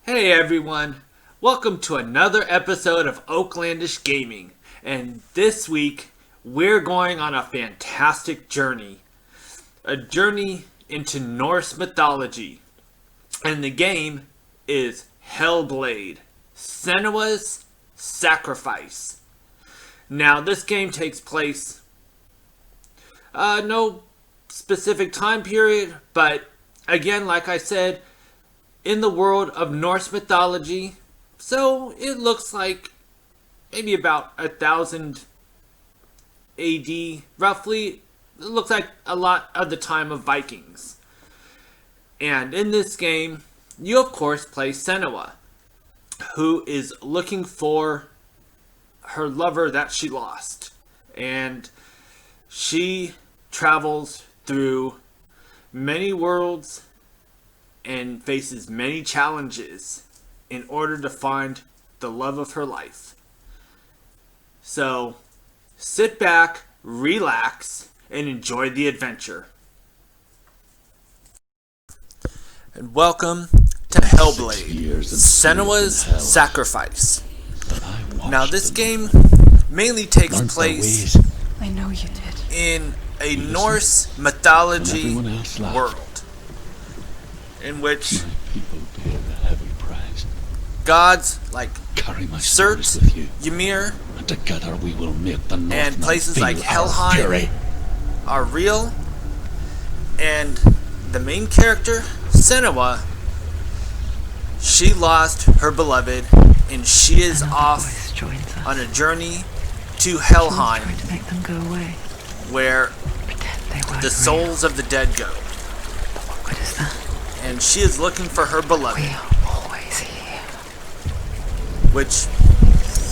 Hey everyone, welcome to another episode of Oaklandish Gaming, and this week we're going on a fantastic journey. A journey into Norse mythology, and the game is Hellblade, Senua's Sacrifice. Now this game takes place, no specific time period, but again, like I said, in the world of Norse mythology, so it looks like maybe about 1000 AD, roughly. It looks like a lot of the time of Vikings. And in this game, you of course play Senua, who is looking for her lover that she lost. And she travels through many worlds and faces many challenges in order to find the love of her life. So, sit back, relax, and enjoy the adventure. And welcome to Hellblade, Senua's Sacrifice. Now this game mainly takes place I know you did. in a Norse mythology world, in which gods like Surt, Ymir, and places like Helheim are real, and the main character, Senua, she lost her beloved, and she is off on a journey to Helheim, To make them go away. where Pretend they weren't the souls of the dead go. What is that? And she is looking for her beloved, We are always here. which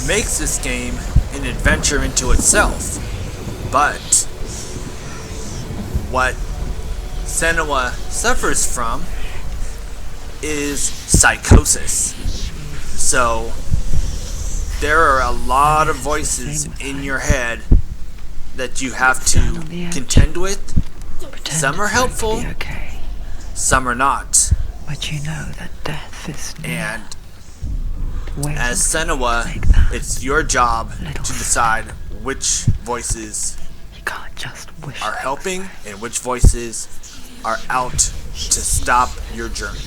makes this game an adventure into itself. But what Senua suffers from is psychosis. So there are a lot of voices in your head that you have to contend with. Pretend Some are it's going to helpful, be okay. some are not. But you know that death is near. And Wait as until Senua, you make that. it's your job Little to decide which voices You can't just wish are things helping away. and which voices are out to stop your journey.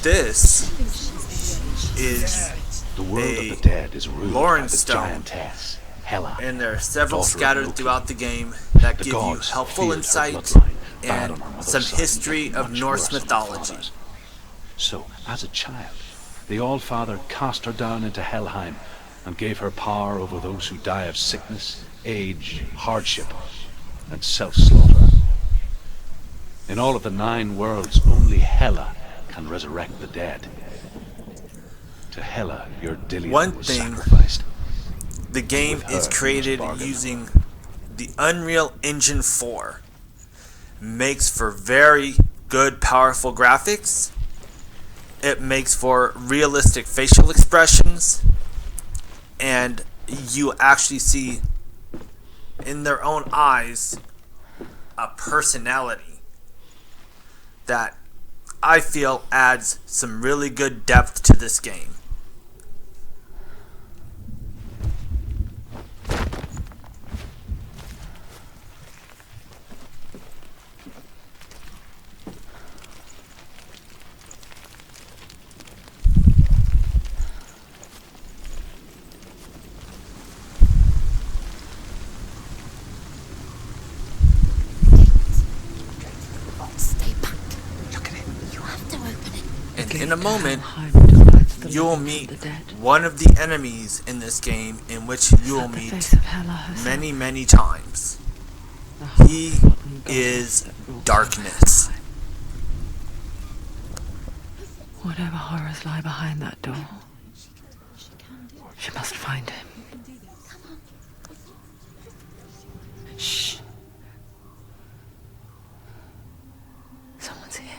This is The world a of the dead is ruled by Lauren the Stone, giantess, Hela. and there are several daughter of scattered Loki. throughout the game that The give you gods helpful feared her insight bloodline, bad and on her mother's some side, history yet of much Norse worse on her mythology. father's. So, as a child, the All-Father cast her down into Helheim and gave her power over those who die of sickness, age, hardship, and self-slaughter. In all of the 9 worlds, only Hela can resurrect the dead. To Hela, your Dillion One was thing sacrificed. The game With is her, you must created bargain. using the Unreal Engine 4. Makes for very good, powerful graphics. It makes for realistic facial expressions. And you actually see in their own eyes a personality that I feel adds some really good depth to this game. Stay back. Look at it. You have to open it. And in a moment, Helheim divides the you will living meet from the dead. one of the enemies in this game, in which you will The meet face of Hela herself. many times. The He half-forgotten goddess is that rules darkness. Helheim. Whatever horrors lie behind that door, she must find him. Shh. Someone's here.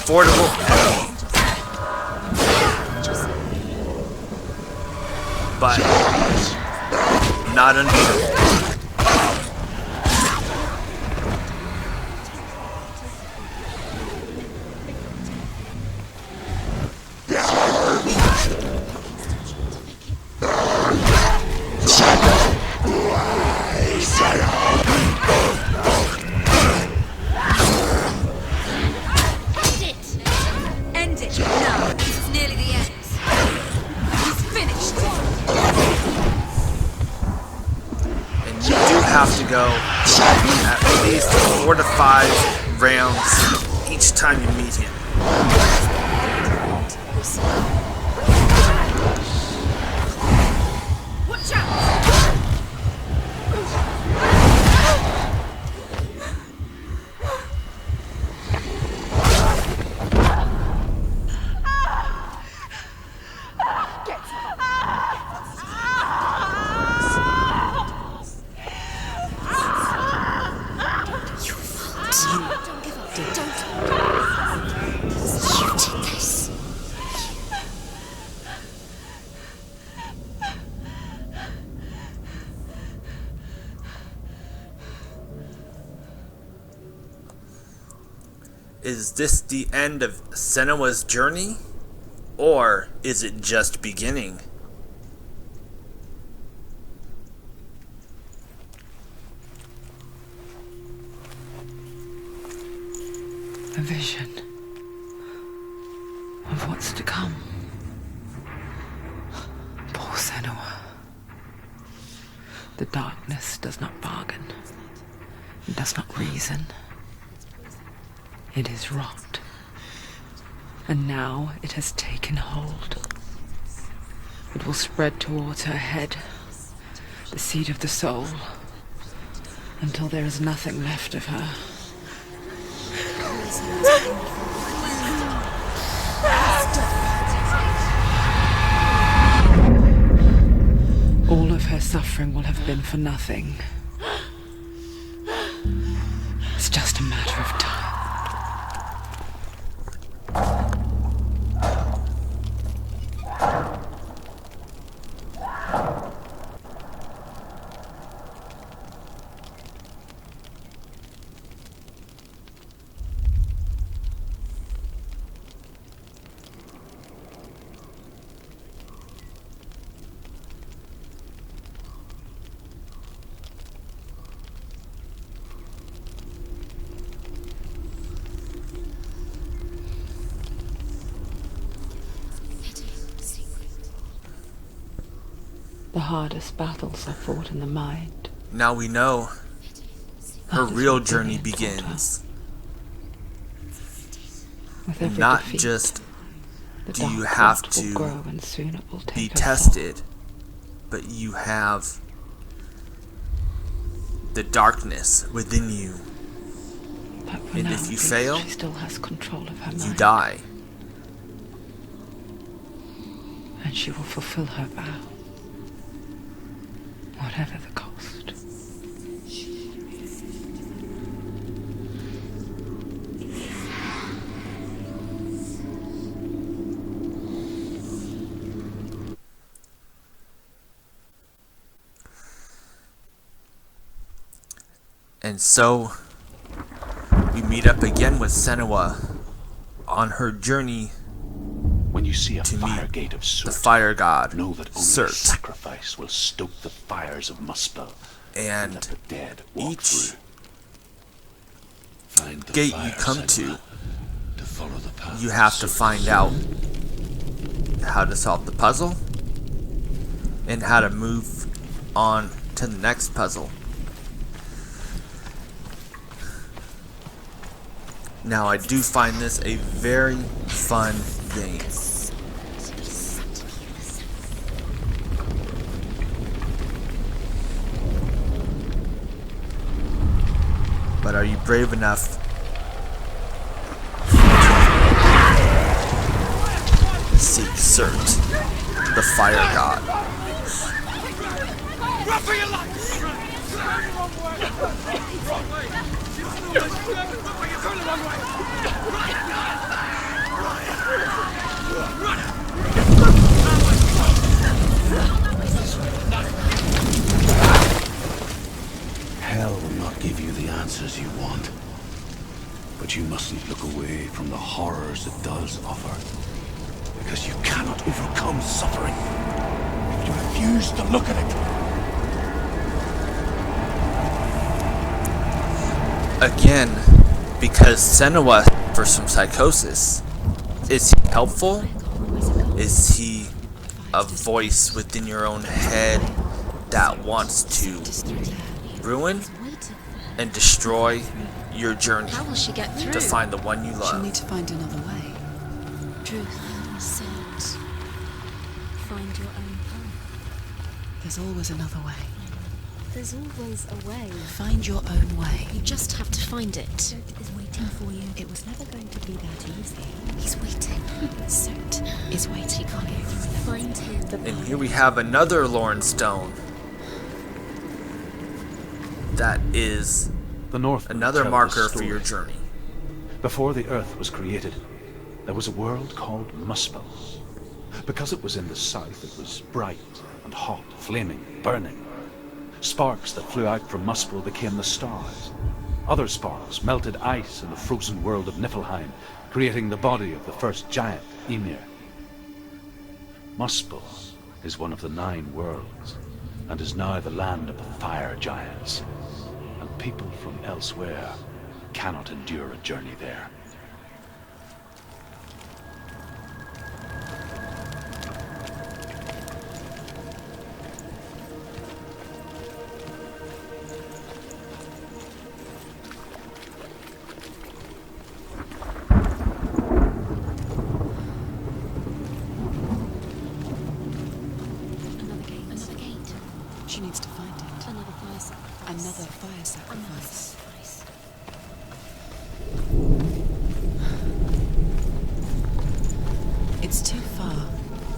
affordable enemy. But not unbeatable. End it! No, this is nearly the end. He's finished. And you do have to go at least 4 to 5 rounds each time you meet him. Watch out! Is this the end of Senua's journey? Or is it just beginning? A vision of what's to come. Poor Senua. The darkness does not bargain. It does not reason. It is rot. And now it has taken hold. It will spread towards her head, the seat of the soul, until there is nothing left of her. All of her suffering will have been for nothing. It's just a matter of time. The hardest battles are fought in the mind. Now we know her That is real what journey Vivian taught her. begins. With every Not defeat, just the do you dark have rot will to grow and soon it will take be her tested, but you have the darkness within you. soul. But for And now, if you at least, fail, she still has control of her mind. You die. And she will fulfill her vow, whatever the cost. And so we meet up again with Senua on her journey When you see a to fire meet gate of the Surt, fire god, know that only Surt. sacrifice will stoke the fires of Muspel and let And the dead walk each through. Find the gate fire, you come Senua, to, follow the path you of have to Surt. find out how to solve the puzzle and how to move on to the next puzzle. Now, I do find this a very fun game. But are you brave enough to seek Surt, the fire god? Run for your life! Wrong way! You're going the wrong way! from the horrors it does offer. Because you cannot overcome suffering if you refuse to look at it. Again, because Senua suffers from psychosis. Is he helpful? Is he a voice within your own head that wants to ruin and destroy your journey How will she get through? to find the one you She'll love? need to find another way. Truth, sight. Find your own path. There's always another way. There's always a way. Find your own way. You just have to find it. Surt is waiting for you. It was never going to be that easy. He's waiting. Surt is waiting for you. Find him. And here we have another Lauren Stone. That is The Northmen another tell marker this for story. your journey. Before the earth was created, there was a world called Muspel. Because it was in the south, it was bright and hot, flaming, burning. Sparks that flew out from Muspel became the stars. Other sparks melted ice in the frozen world of Niflheim, creating the body of the first giant, Ymir. Muspel is one of the 9 worlds, and is now the land of the fire giants. And people from elsewhere cannot endure a journey there. Another gate. Another gate. She needs to find it. Another fire sacrifice. Another fire Another sacrifice. sacrifice. It's too far.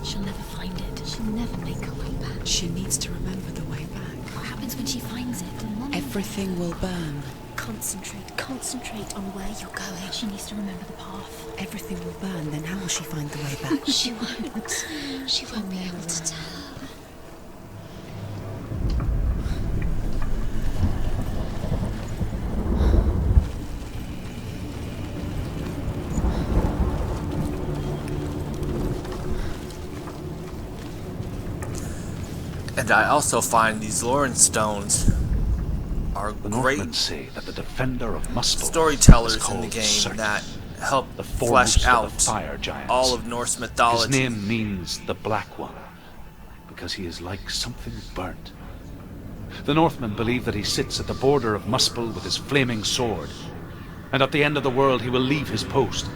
She'll never find it. She'll never make her way back. She needs to remember the way back. What happens when she finds it? Everything will burn. Concentrate on where you're going. She needs to remember the path. Everything will burn, then how will she find the way back? She won't. She won't be able to tell. And I also find these Lauren Stones are The great Northmen say that the defender of Muspel storytellers is in the called game Surt, that help the flesh foremost out of the fire giants. all of Norse His mythology. name means the Black One, because he is like something burnt. The Northmen believe that he sits at the border of Muspel with his flaming sword, and at the end of the world he will leave his post.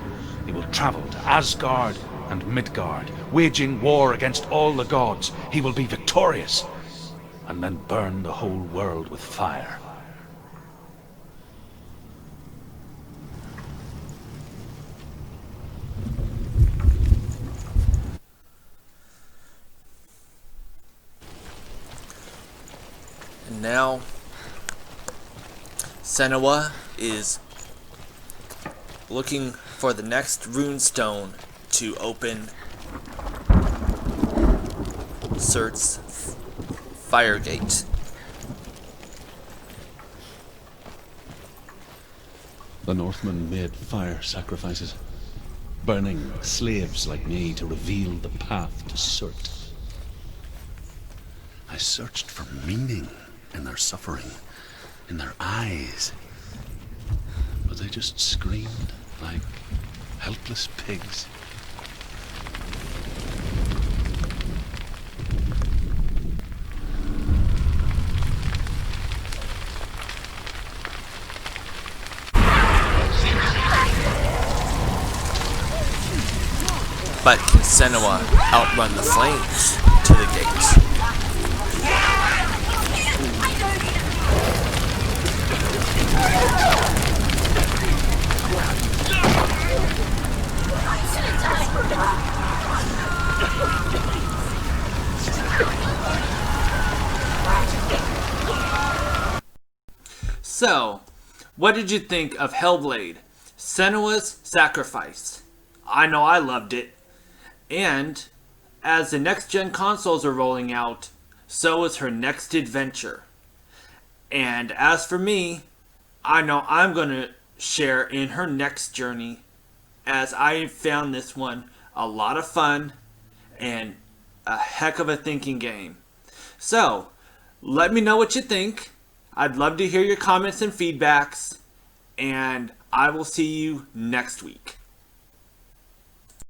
He will travel to Asgard and Midgard, waging war against all the gods. He will be victorious, and then burn the whole world with fire. And now, Senua is looking for the next rune stone to open Surt's fire gate. The Northmen made fire sacrifices, burning slaves like me to reveal the path to Surt. I searched for meaning in their suffering, in their eyes, but they just screamed like helpless pigs. But can Senua outrun the flames to the gate? So, what did you think of Hellblade? Senua's Sacrifice. I know I loved it. And, as the next-gen consoles are rolling out, so is her next adventure. And as for me, I know I'm going to share in her next journey as I found this one a lot of fun and a heck of a thinking game. So, let me know what you think. I'd love to hear your comments and feedbacks, and I will see you next week.